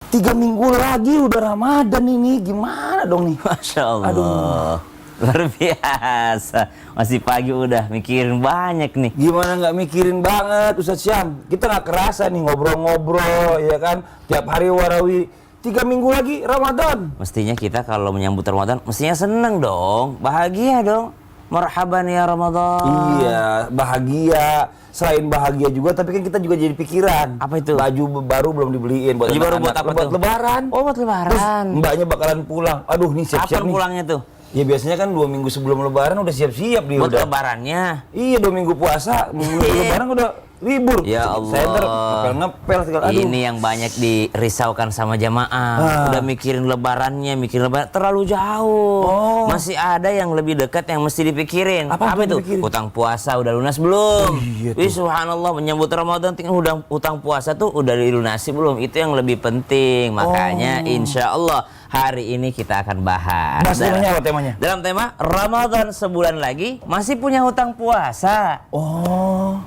3 minggu lagi udah Ramadan ini, gimana dong nih? Masya Allah. Aduh. Luar biasa. Masih pagi udah mikirin banyak nih. Gimana nggak mikirin banget Ustadz Syam? Kita nggak kerasa nih ngobrol-ngobrol, ya kan? Tiap hari warawiri. 3 minggu lagi Ramadan. Mestinya kita kalau menyambut Ramadan, mestinya seneng dong. Bahagia dong. Marhaban ya Ramadan. Iya, bahagia. Selain bahagia juga, tapi kan kita juga jadi pikiran. Apa itu? Baju baru belum dibeliin buat Baju baru anak-anak. buat apa Buat tuh? lebaran. Oh, buat Terus lebaran. mbaknya bakalan pulang. Aduh, nih siap-siap Kapan nih. pulangnya tuh? Ya biasanya kan 2 minggu sebelum lebaran udah siap-siap dia Buat udah. lebarannya. Iya, 2 minggu puasa, minggu lebaran udah libur. Ya Allah. Saya ngepel segala. Aduh. Ini yang banyak dirisaukan sama jamaah. Udah mikirin lebarannya, mikirin lebaran terlalu jauh. Oh. Masih ada yang lebih dekat yang mesti dipikirin. Apa itu? dipikirin? Hutang puasa udah lunas belum? Iya tuh. Wih, subhanallah, menyambut Ramadan tinggal hutang puasa tuh udah dilunasi belum? Itu yang lebih penting. Makanya insya Allah hari ini kita akan bahas. Mas, temanya apa temanya? Dalam tema Ramadan sebulan lagi masih punya hutang puasa. Oh.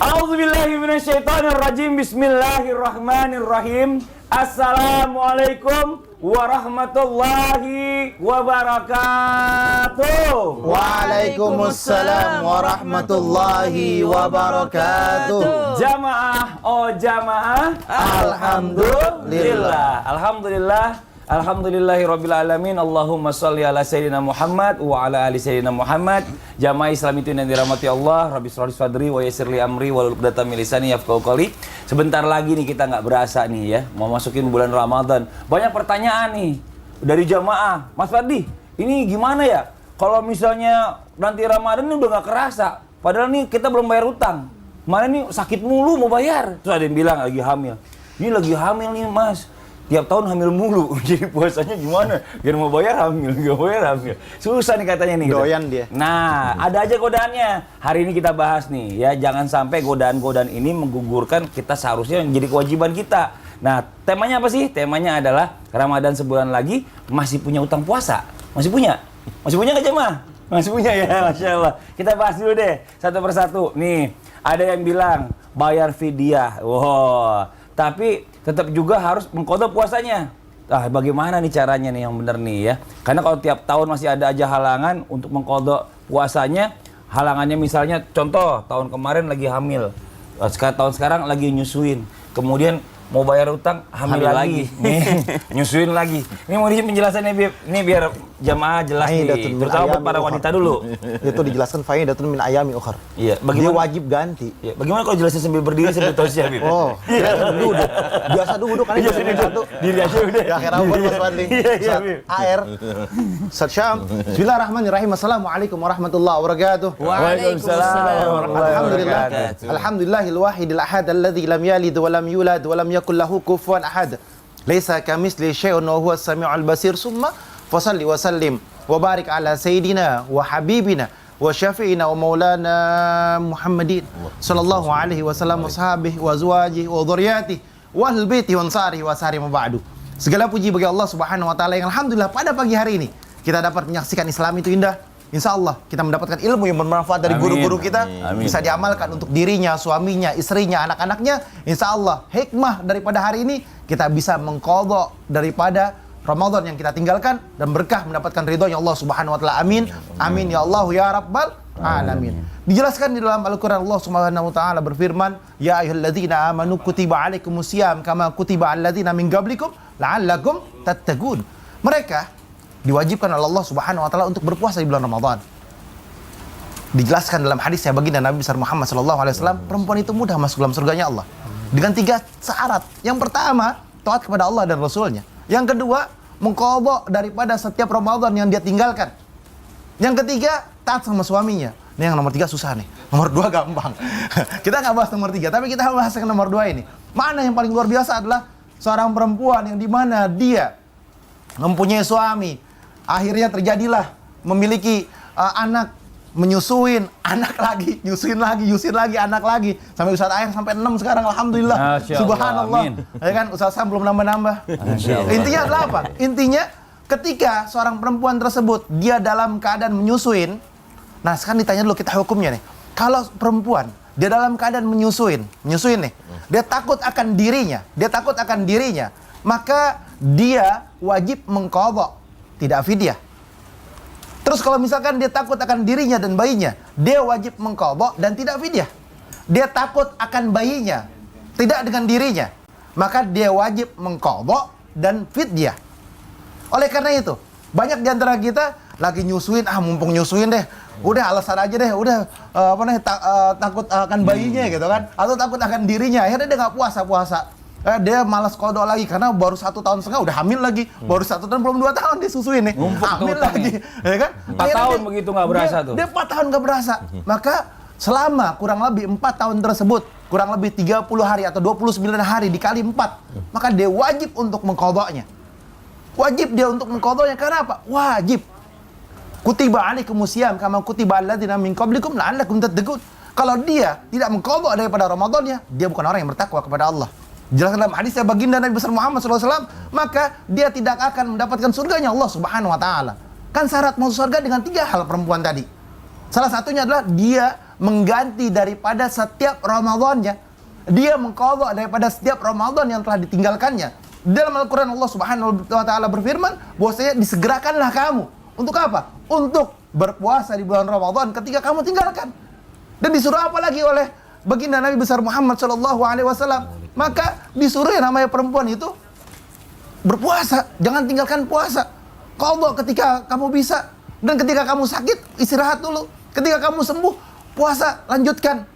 A'udzubillahiminasyaitonirrajim. Bismillahirrahmanirrahim. Assalamualaikum warahmatullahi wabarakatuh. Waalaikumsalam warahmatullahi wabarakatuh. Jamaah, oh jamaah, alhamdulillah. Alhamdulillahirabbil alamin. Allahumma shalli ala sayyidina Muhammad wa ala ali sayyidina Muhammad. Jamaah Islam itu yang dirahmati Allah. Rabbi shrah li sadri wa yassir li amri wahlul 'uqdatam min lisani yafqahu qawli. Sebentar lagi nih kita nggak berasa nih ya, mau masukin bulan Ramadan. Banyak pertanyaan nih dari jamaah. Mas Fadli, ini gimana ya? Kalau misalnya nanti Ramadan ini udah nggak kerasa, padahal nih kita belum bayar utang. Mana nih sakit mulu mau bayar. Terus ada yang bilang lagi hamil. Ini lagi hamil nih Mas. Tiap tahun hamil mulu, jadi puasanya gimana? Biar mau bayar hamil, gak bayar hamil. Susah nih katanya nih. Doyan dia. Nah, ada aja godaannya. Hari ini kita bahas nih, ya jangan sampai godaan-godaan ini menggugurkan kita seharusnya menjadi kewajiban kita. Nah, temanya apa sih? Temanya adalah Ramadan sebulan lagi masih punya utang puasa. Masih punya? Masih punya nggak Jemaah? Masih punya ya, Masya Allah. Kita bahas dulu deh, satu persatu. Nih, ada yang bilang bayar fidyah. Wow. Tapi tetap juga harus mengqadha puasanya. Bagaimana nih caranya nih yang benar nih ya? Karena kalau tiap tahun masih ada aja halangan untuk mengqadha puasanya. Halangannya misalnya contoh tahun kemarin lagi hamil. Tahun sekarang lagi nyusuin. Kemudian mau bayar utang hamil lagi. Nih, nyusuin lagi. Ini mau penjelasannya ini biar jamaah jelas nih. Terutama buat para wanita dulu. Itu dijelaskan faidatun min ayami ukhar. Iya, Dia wajib ganti. Ya, bagaimana kalau jelasin sambil berdiri sambil tausiah, Habib? Oh, duduk. Biasa duduk kan Iya, satu. Diri aja udah. Ya akhirnya Mas Fadli. Iya, Habib. AR. Ustaz Syam. Bismillahirrahmanirrahim. Assalamualaikum warahmatullahi wabarakatuh. Waalaikumsalam warahmatullahi Alhamdulillah. wabarakatuh. Alhamdulillahil wahidil ahad alladzi lam yalid wa lam yulad wa lam yakul lahu kufuwan ahad. Laisa kamitsli syai'un wa huwas samiul basir. Summa fasalli wa sallim wa barik ala sayidina wa habibina wa syafi'ina wa maulana Muhammadin sallallahu alaihi wasallam wa sahbihi wa azwajihi wa dzurriyyatihi wa ahlil baiti wa ansarihi wa sahari ma ba'du. Segala puji bagi Allah Subhanahu wa taala yang alhamdulillah pada pagi hari ini kita dapat menyaksikan Islam itu indah. Insya Allah kita mendapatkan ilmu yang bermanfaat dari guru-guru kita. Amin. Bisa diamalkan untuk dirinya, suaminya, istrinya, anak-anaknya. Insya Allah hikmah daripada hari ini kita bisa mengqadha daripada Ramadan yang kita tinggalkan dan berkah mendapatkan ridhonya Allah Subhanahu wa taala. Amin. Amin ya Allah ya Rabbal alamin. Dijelaskan di dalam Al-Qur'an Allah Subhanahu wa taala berfirman, "Ya ayyuhalladzina amanu kutiba alaikumusiyam kama kutiba alladzina min qablikum la'allakum tattaqun." Mereka diwajibkan oleh Allah Subhanahu wa taala untuk berpuasa di bulan Ramadan. Dijelaskan dalam hadisnya baginda Nabi besar Muhammad sallallahu alaihi wasallam, perempuan itu mudah masuk dalam surganya Allah dengan 3 syarat. Yang pertama, taat kepada Allah dan Rasulnya. Yang kedua, mengqadha daripada setiap Ramadan yang dia tinggalkan. Yang ketiga, taat sama suaminya. Ini yang nomor 3 susah nih. Nomor 2 gampang. Kita nggak bahas nomor 3, tapi kita bahas yang nomor 2 ini. Mana yang paling luar biasa adalah seorang perempuan yang dimana dia mempunyai suami, akhirnya terjadilah memiliki anak, menyusuin anak lagi, nyusuin lagi, anak lagi, sampai Ustaz Air sampai 6 sekarang, alhamdulillah. Subhanallah. Ya kan, Ustaz Sam belum nambah-nambah. Intinya adalah apa? Intinya ketika seorang perempuan tersebut dia dalam keadaan menyusuin, nah sekarang ditanya dulu kita hukumnya nih. Kalau perempuan dia dalam keadaan menyusuin nih, dia takut akan dirinya, maka dia wajib mengqadha, tidak fidyah. Terus kalau misalkan dia takut akan dirinya dan bayinya, dia wajib mengqadha dan tidak fidyah. Dia takut akan bayinya, tidak dengan dirinya, maka dia wajib mengqadha dan fidyah. Oleh karena itu, banyak di antara kita lagi nyusuin, mumpung nyusuin deh, udah alasan aja deh, udah takut akan bayinya gitu kan, atau takut akan dirinya, akhirnya dia nggak puasa. Dia malas qadha lagi karena baru 1,5 tahun udah hamil lagi, baru 1 tahun belum 2 tahun dia susuin nih, hamil lagi, ya kan? 4 tahun begitu nggak berasa tuh. Dia 4 tahun nggak berasa, maka selama kurang lebih 4 tahun tersebut, kurang lebih 30 hari atau 29 hari dikali 4, maka dia wajib untuk mengqadhanya. Wajib dia untuk mengqadhanya karena apa? Wajib. Kutiba alaikumusiyam kama kutiba alladzina min qablikum la'allakum tattaqun. Kalau dia tidak mengqadha daripada Ramadannya, dia bukan orang yang bertakwa kepada Allah. Jelaskan dalam hadisnya baginda Nabi besar Muhammad SAW, maka dia tidak akan mendapatkan surganya Allah Subhanahu wa taala. Kan syarat masuk surga dengan 3 hal perempuan tadi. Salah satunya adalah dia mengganti daripada setiap Ramadannya. Dia mengqadha daripada setiap Ramadan yang telah ditinggalkannya. Dalam Al-Quran Allah Subhanahu wa taala berfirman bahwasanya disegerakanlah kamu. Untuk apa? Untuk berpuasa di bulan Ramadan ketika kamu tinggalkan. Dan disuruh apa lagi oleh baginda Nabi besar Muhammad SAW? Maka disuruh yang namanya perempuan itu berpuasa, jangan tinggalkan puasa. Qadha ketika kamu bisa, dan ketika kamu sakit istirahat dulu. Ketika kamu sembuh, puasa lanjutkan.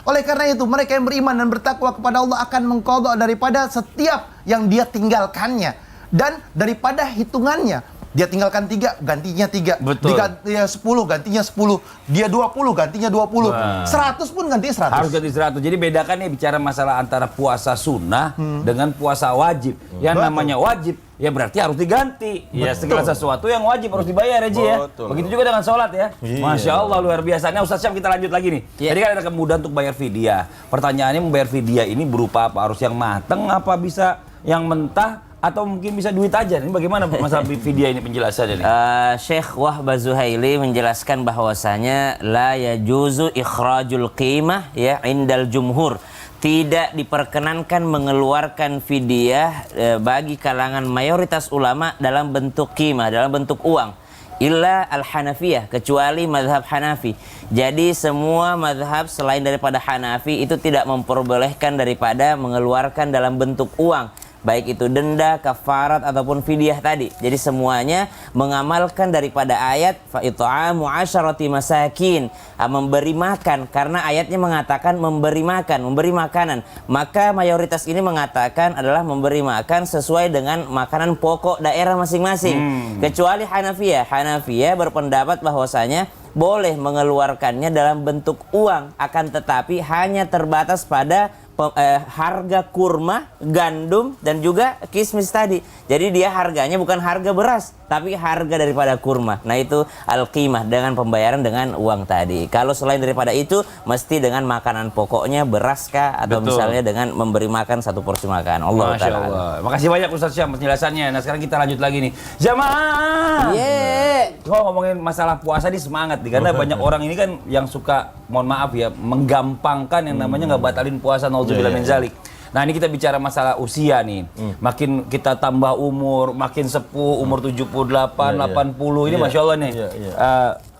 Oleh karena itu, mereka yang beriman dan bertakwa kepada Allah akan mengqadha daripada setiap yang dia tinggalkannya dan daripada hitungannya. Dia tinggalkan 3, gantinya 3. Betul. Dia 10, gantinya 10. Dia 20, gantinya 20. 100 pun gantinya 100. Harus ganti 100. Jadi bedakan nih bicara masalah antara puasa sunnah dengan puasa wajib. Yang Betul. namanya wajib, ya berarti harus diganti. Ya segala sesuatu yang wajib harus dibayar ya Ji ya. Betul. Begitu juga dengan sholat ya. Iya. Masya Allah luar biasa. Nah Ustaz Syam kita lanjut lagi nih. Iya. Jadi kan ada kemudahan untuk bayar fidyah. Pertanyaannya membayar fidyah ini berupa apa? Harus yang mateng apa bisa yang mentah? Atau mungkin bisa duit aja. Ini bagaimana masalah fidyah ini penjelasannya nih? Syekh Wahbah Zuhaili menjelaskan bahwasanya la yajuzu ikhrajul qimah ya indal jumhur. Tidak diperkenankan mengeluarkan fidyah bagi kalangan mayoritas ulama dalam bentuk qimah, dalam bentuk uang. Illa al-Hanafiyah, kecuali mazhab Hanafi. Jadi semua mazhab selain daripada Hanafi itu tidak memperbolehkan daripada mengeluarkan dalam bentuk uang, baik itu denda, kafarat ataupun fidyah tadi. Jadi semuanya mengamalkan daripada ayat fa it'amu 'asharati masakin, memberi makan, karena ayatnya mengatakan memberi makan, memberi makanan. Maka mayoritas ini mengatakan adalah memberi makan sesuai dengan makanan pokok daerah masing-masing. Kecuali Hanafiyah. Hanafiyah berpendapat bahwasanya boleh mengeluarkannya dalam bentuk uang, akan tetapi hanya terbatas pada harga kurma, gandum, dan juga kismis tadi. Jadi dia harganya bukan harga beras, tapi harga daripada kurma. Nah itu al-qimah, dengan pembayaran dengan uang tadi. Kalau selain daripada itu, mesti dengan makanan pokoknya, beras kah, atau Betul. misalnya dengan memberi makan 1 porsi makan. Allah Masya Ta'ala. Allah. Makasih banyak Ustaz Syam penjelasannya. Nah sekarang kita lanjut lagi nih. Jamaah! Kalau ngomongin masalah puasa ini semangat nih. Karena banyak orang ini kan yang suka, mohon maaf ya, menggampangkan yang namanya nggak batalin puasa, nauzubillah min zalik. Nah ini kita bicara masalah usia nih. Makin kita tambah umur, makin sepuh, umur 78, 80. Ini Masya Allah nih.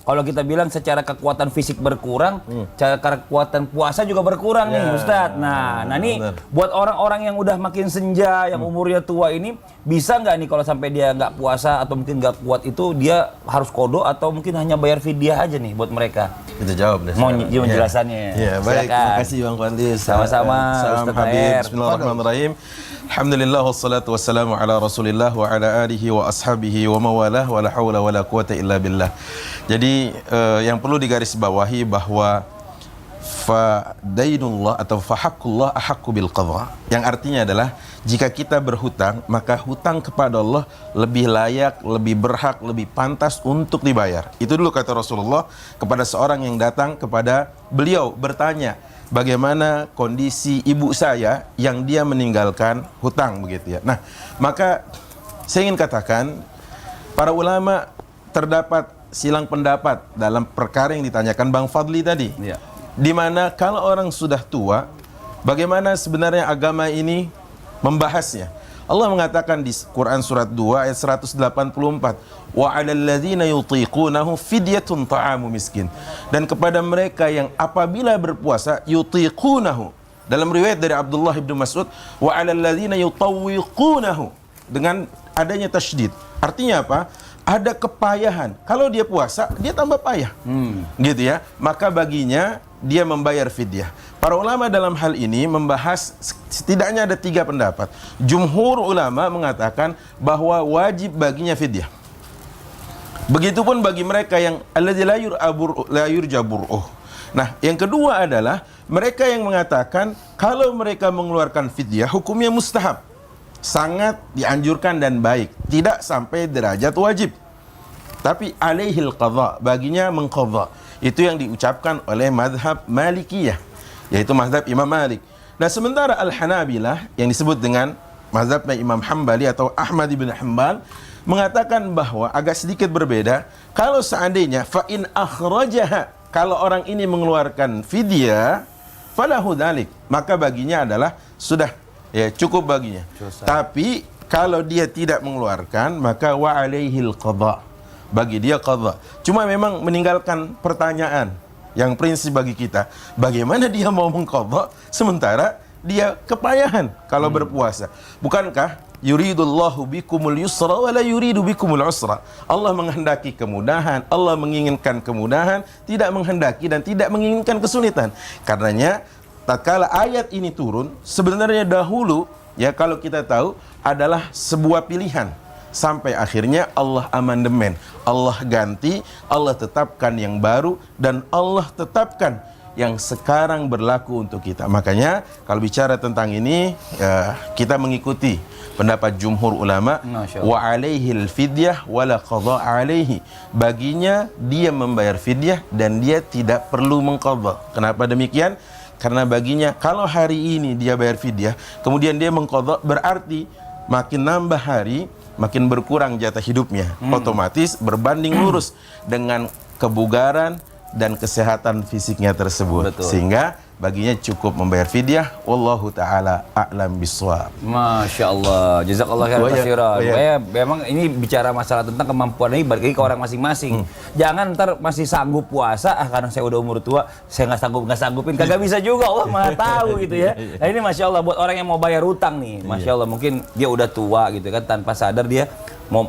Kalau kita bilang secara kekuatan fisik berkurang, cara kekuatan puasa juga berkurang nih Ustadz. Nah ini buat orang-orang yang udah makin senja, yang umurnya tua ini, bisa nggak nih kalau sampai dia nggak puasa atau mungkin nggak kuat itu, dia harus qadha atau mungkin hanya bayar fidyah aja nih buat mereka? Kita jawab deh. Mau sekarang. penjelasannya. Ya, baik. Silakan. Terima kasih Bang Fandi. Sama-sama, Salam Ustaz Habib. Aher. Bismillahirrahmanirrahim. Alhamdulillah wassalatu wassalamu ala Rasulillah wa ala alihi wa ashabihi wa mawalah wa la haula wa la quwata illa billah. Jadi yang perlu digarisbawahi bahwa fa dainullah atau fa haqqullah ahaqqu bil qadha. Yang artinya adalah jika kita berhutang, maka hutang kepada Allah lebih layak, lebih berhak, lebih pantas untuk dibayar. Itu dulu kata Rasulullah kepada seorang yang datang kepada beliau bertanya, bagaimana kondisi ibu saya yang dia meninggalkan hutang begitu ya. Nah, maka saya ingin katakan para ulama terdapat silang pendapat dalam perkara yang ditanyakan Bang Fadli tadi. Iya. Di mana kalau orang sudah tua, bagaimana sebenarnya agama ini membahasnya? Allah mengatakan di Quran surat 2 ayat 184, wa 'alal ladzina yutiqunahu fidyatun ta'amu miskin. Dan kepada mereka yang apabila berpuasa yutiqunahu. Dalam riwayat dari Abdullah bin Mas'ud, wa 'alal ladzina yutawwiqunahu, dengan adanya tasydid. Artinya apa? Ada kepayahan. Kalau dia puasa, dia tambah payah. Gitu ya. Maka baginya dia membayar fidyah. Para ulama dalam hal ini membahas setidaknya ada 3 pendapat. Jumhur ulama mengatakan bahwa wajib baginya fidyah. Begitupun bagi mereka yang alladzi la yurjaburuh. Nah, yang kedua adalah mereka yang mengatakan kalau mereka mengeluarkan fidyah hukumnya mustahab. Sangat dianjurkan dan baik, tidak sampai derajat wajib. Tapi alaihil qadha, baginya mengqadha. Itu yang diucapkan oleh mazhab Malikiyah, yaitu mazhab Imam Malik. Nah, sementara Al-Hanabilah yang disebut dengan mazhab Imam Hambali atau Ahmad bin Hanbal mengatakan bahwa agak sedikit berbeda. Kalau seandainya fa in akhrajaha, kalau orang ini mengeluarkan fidyah, falahu dzalik, maka baginya adalah sudah ya cukup baginya. Tapi kalau dia tidak mengeluarkan, maka wa alaihil qadha, bagi dia qadha. Cuma memang meninggalkan pertanyaan yang prinsip bagi kita, bagaimana dia mau mengqadha sementara dia kepayahan kalau berpuasa? Bukankah yuridullahu bikumul yusra wa la yuridu bikumul usra? Allah menghendaki kemudahan, Allah menginginkan kemudahan, tidak menghendaki dan tidak menginginkan kesulitan. Karenanya tatkala ayat ini turun, sebenarnya dahulu ya kalau kita tahu adalah sebuah pilihan, sampai akhirnya Allah amandemen, Allah ganti, Allah tetapkan yang baru, dan Allah tetapkan yang sekarang berlaku untuk kita. Makanya kalau bicara tentang ini ya, kita mengikuti pendapat jumhur ulama, wa alaihil fidyah wala qadha alaihi, baginya dia membayar fidyah dan dia tidak perlu mengqadha. Kenapa demikian? Karena baginya kalau hari ini dia bayar fidyah, kemudian dia mengqadha, berarti makin nambah hari, makin berkurang jatah hidupnya. Otomatis berbanding lurus dengan kebugaran dan kesehatan fisiknya tersebut. Betul. Sehingga baginya cukup membayar fidyah. Wallahu ta'ala a'lam bishawab. Masya Allah, jazakallah khairan katsiran. Memang ini bicara masalah tentang kemampuan ini balik lagi ke orang masing-masing. Jangan ntar masih sanggup puasa, karena saya udah umur tua, saya nggak sanggupin. Kagak bisa juga, Allah maha tahu gitu ya. Nah ini Masya Allah buat orang yang mau bayar utang nih, Masya Allah mungkin dia udah tua gitu kan, tanpa sadar dia mau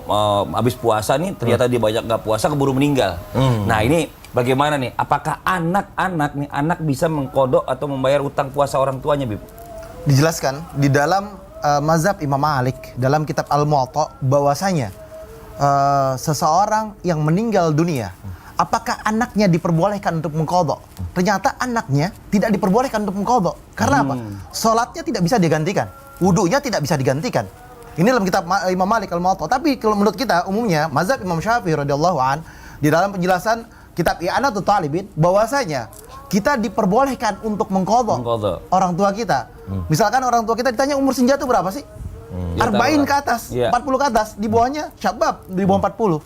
habis puasa nih, ternyata dia banyak nggak puasa, keburu meninggal. Nah ini bagaimana nih? Apakah anak bisa mengkodok atau membayar utang puasa orang tuanya, Bib? Dijelaskan di dalam mazhab Imam Malik dalam kitab Al-Muwatta bahwasanya seseorang yang meninggal dunia, apakah anaknya diperbolehkan untuk mengqadha? Ternyata anaknya tidak diperbolehkan untuk mengqadha. Karena apa? Salatnya tidak bisa digantikan, wudunya tidak bisa digantikan. Ini dalam kitab Imam Malik Al-Muwatta. Tapi kalau menurut kita umumnya mazhab Imam Syafi'i radhiyallahu an di dalam penjelasan kitab I'anatul Talibin bahwasanya kita diperbolehkan untuk mengqadha orang tua kita. Misalkan orang tua kita ditanya umur senja itu berapa sih? 40 ke atas, 40 ke atas, di bawahnya syabab, di bawah 40.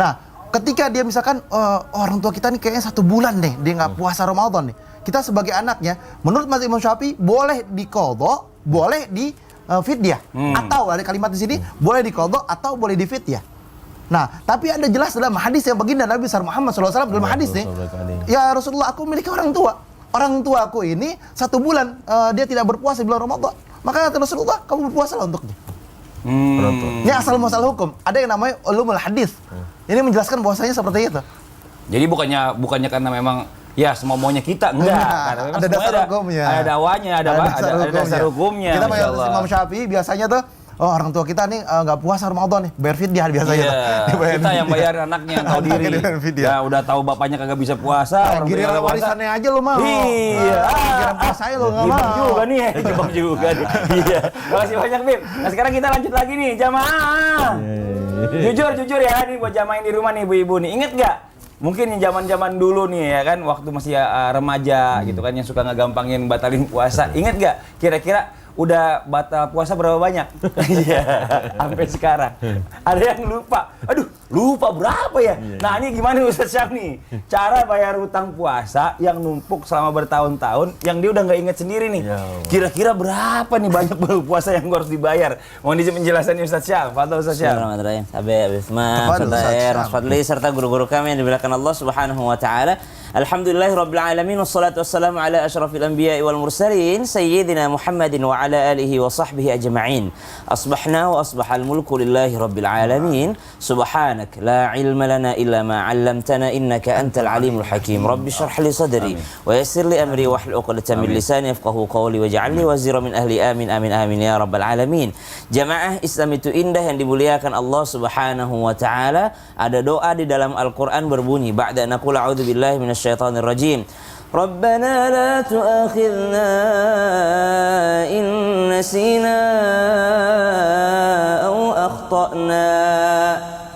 Nah, ketika dia misalkan orang tua kita nih kayaknya 1 bulan deh dia nggak puasa Ramadan nih. Kita sebagai anaknya, menurut mazhab Imam Syafi'i boleh diqadha, boleh di fidyah. Atau ada kalimat di sini boleh diqadha atau boleh di fidyah. Nah, tapi ada jelas dalam hadis yang baginda Nabi Muhammad SAW dalam hadis nih, ya Rasulullah, aku memiliki orang tua. Orang tua aku ini 1 bulan dia tidak berpuasa di bulan Ramadan. Maka kata Rasulullah, kamu berpuasalah untuknya. Ini asal muasal hukum. Ada yang namanya ulumul hadis. Ini menjelaskan bahwasanya seperti itu. Jadi bukannya karena memang ya semua maunya kita, enggak. Karena Ada dasar hukumnya. Ada dakwanya, ada dasar hukumnya. Kita mayoritas Imam Syafi'i biasanya tuh, oh orang tua kita nih nggak puasa Ramadan nih, bayar fidyah biasanya. Kita yang bayar anaknya yang tahu diri. Ya udah tahu bapaknya kagak bisa puasa, orang giliran warisannya aja lo mau. Iya. Giliran puasanya lo nggak mau. Juga nih, jebak juga nih. Iya. Makasih banyak, Bib. Nah, sekarang kita lanjut lagi nih, jamaah. Jujur ya nih buat jamaah yang di rumah nih, ibu-ibu nih. Ingat nggak? Mungkin yang zaman-zaman dulu nih ya kan, waktu masih remaja gitu kan, yang suka ngegampangin batalin puasa. Ingat nggak kira-kira udah batal puasa berapa banyak? Iya, sampai sekarang. Ada yang lupa. Aduh, lupa berapa ya? Nah, ini gimana Ustaz Syam nih? Cara bayar hutang puasa yang numpuk selama bertahun-tahun, yang dia udah nggak inget sendiri nih. Kira-kira berapa nih banyak puasa yang harus dibayar? Mohon izin penjelasannya Ustaz Syam. Fadhil Ustaz Syam. Bismillahirrahmanirrahim. Habib Ismail, Ustaz Fadli serta guru-guru kami yang dimuliakan Allah Subhanahu wa taala. Alhamdulillahirabbil alamin wassalatu wassalamu ala asyrafil anbiya'i wal mursalin sayyidina Muhammadin wa ala alihi wa sahbihi ajma'in. Asbahna wa asbahal mulku lillahi rabbil alamin. Subhanak la ilma lana illa ma 'allamtana innaka antal alimul hakim. Rabbi shrah li sadri wa yassir li amri wahlul 'uqdatam min lisani yafqahu qawli waj'alni wazira min ahli amin amin amin ya rabbal alamin. Jamaah Islam itu indah yang dimuliakan Allah Subhanahu wa taala. Ada doa di dalam Al-Qur'an berbunyi ba'da naqul a'udzu billahi minasyaitonir rajim. Rabbana la tu'akhidna in nasina aw akhtana.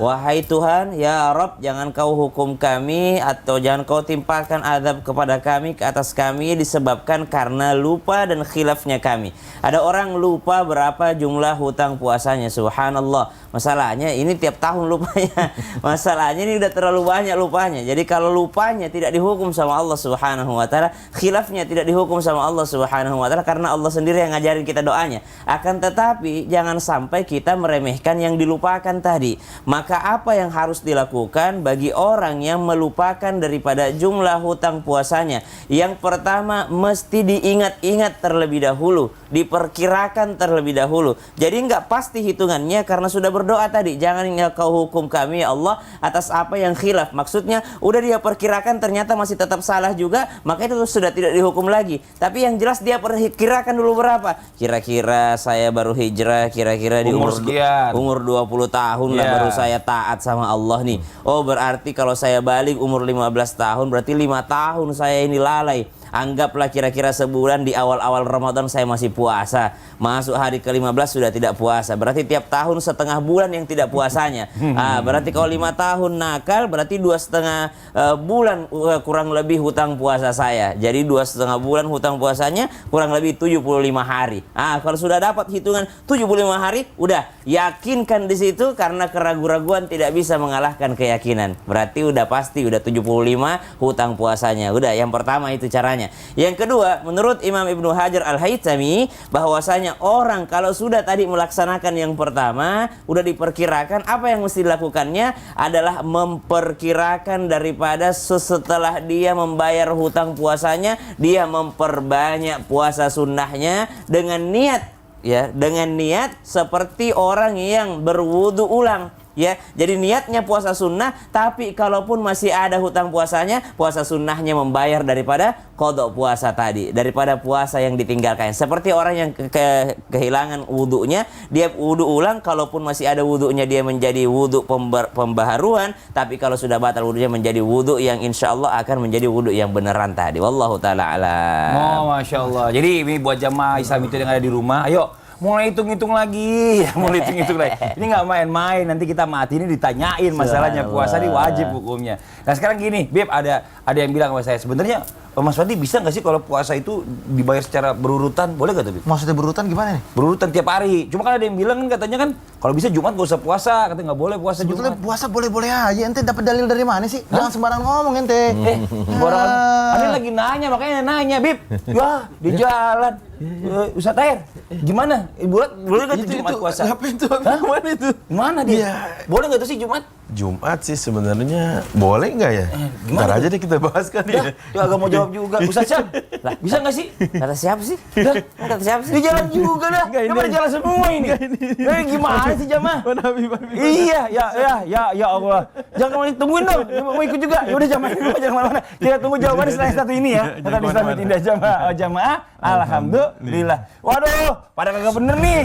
Wahai Tuhan, ya Rabb, jangan kau hukum kami atau jangan kau timpakan azab kepada kami ke atas kami disebabkan karena lupa dan khilafnya kami. Ada orang lupa berapa jumlah hutang puasanya, subhanallah. Masalahnya ini tiap tahun lupanya. Masalahnya ini udah terlalu banyak lupanya. Jadi kalau lupanya tidak dihukum sama Allah Subhanahu wa taala, khilafnya tidak dihukum sama Allah Subhanahu wa taala karena Allah sendiri yang ngajarin kita doanya. Akan tetapi jangan sampai kita meremehkan yang dilupakan tadi. Maka apa yang harus dilakukan bagi orang yang melupakan daripada jumlah hutang puasanya? Yang pertama, mesti diingat-ingat terlebih dahulu, diperkirakan terlebih dahulu. Jadi nggak pasti hitungannya karena sudah berdoa tadi, jangan kau hukum kami ya Allah atas apa yang khilaf. Maksudnya udah dia perkirakan ternyata masih tetap salah juga, maka itu sudah tidak dihukum lagi. Tapi yang jelas dia perkirakan dulu berapa. Kira-kira saya baru hijrah, kira-kira di umur 20 tahun lah baru saya taat sama Allah nih. Oh berarti kalau saya balik umur 15 tahun berarti 5 tahun saya ini lalai. Anggaplah kira-kira sebulan di awal-awal Ramadan saya masih puasa. Masuk hari ke-15 sudah tidak puasa. Berarti tiap tahun setengah bulan yang tidak puasanya. Berarti kalau 5 tahun nakal berarti 2,5 bulan kurang lebih hutang puasa saya. Jadi 2,5 bulan hutang puasanya kurang lebih 75 hari. Kalau sudah dapat hitungan 75 hari, udah yakinkan di situ karena keraguan-raguan tidak bisa mengalahkan keyakinan. Berarti udah pasti udah 75 hutang puasanya. Udah yang pertama itu caranya. Yang kedua, menurut Imam Ibnu Hajar Al-Haytami, bahwasanya orang kalau sudah tadi melaksanakan yang pertama, udah diperkirakan, apa yang mesti dilakukannya adalah memperkirakan daripada setelah dia membayar hutang puasanya, dia memperbanyak puasa sunnahnya dengan niat, ya, dengan niat seperti orang yang berwudu ulang. Ya, jadi niatnya puasa sunnah, tapi kalaupun masih ada hutang puasanya, puasa sunnahnya membayar daripada qada puasa tadi, daripada puasa yang ditinggalkan. Seperti orang yang kehilangan wudunya, dia wudu ulang, kalaupun masih ada wudunya dia menjadi wudu pembaharuan, tapi kalau sudah batal wudunya menjadi wudu yang insya Allah akan menjadi wudu yang beneran tadi. Wallahu ta'ala alam. Oh, Masya Allah. Jadi ini buat jamaah Islam itu yang ada di rumah, ayo mulai hitung-hitung lagi, mulai hitung-hitung lagi. Ini nggak main-main, nanti kita mati ini ditanyain masalahnya puasa ini wajib hukumnya. Nah sekarang gini, Beb, ada yang bilang sama saya, sebenarnya Mas Fadli bisa nggak sih kalau puasa itu dibayar secara berurutan? Boleh nggak tuh, Beb? Maksudnya berurutan gimana nih? Berurutan tiap hari. Cuma kan ada yang bilang kan katanya kan kalau bisa Jumat nggak usah puasa, katanya nggak boleh puasa Sebetulnya Jumat. puasa boleh-boleh aja. Ente dapat dalil dari mana sih? Jangan sembarang ngomong ente. Sembarangan. Ada lagi nanya, makanya nanya, Bib. Ya, di jalan. Ustaz Tahir, gimana? Boleh nggak tuh Jumat puasa? Ngapain tuh? Gimana itu? Mana dia? Boleh nggak tuh sih Jumat? Jumat sih sebenarnya boleh nggak ya? Ntar aja deh kita bahas kali ya. Ya agak mau jawab juga. Ustaz Syam, bisa nggak sih? Kata siapa sih? Kata siapa sih? Di jalan juga dah. Dia pada jalan semua ini. Gimana sih jamaah? Iya, ya Allah. Jangan mau tungguin dong. Mau ikut juga. Ya udah jamaah dulu, jangan kemana-mana. Kita tunggu jawabannya setelah yang satu ini ya. Tetap Islam Indah jamaah. Jamaah. Alhamdulillah. Waduh, pada kagak bener nih.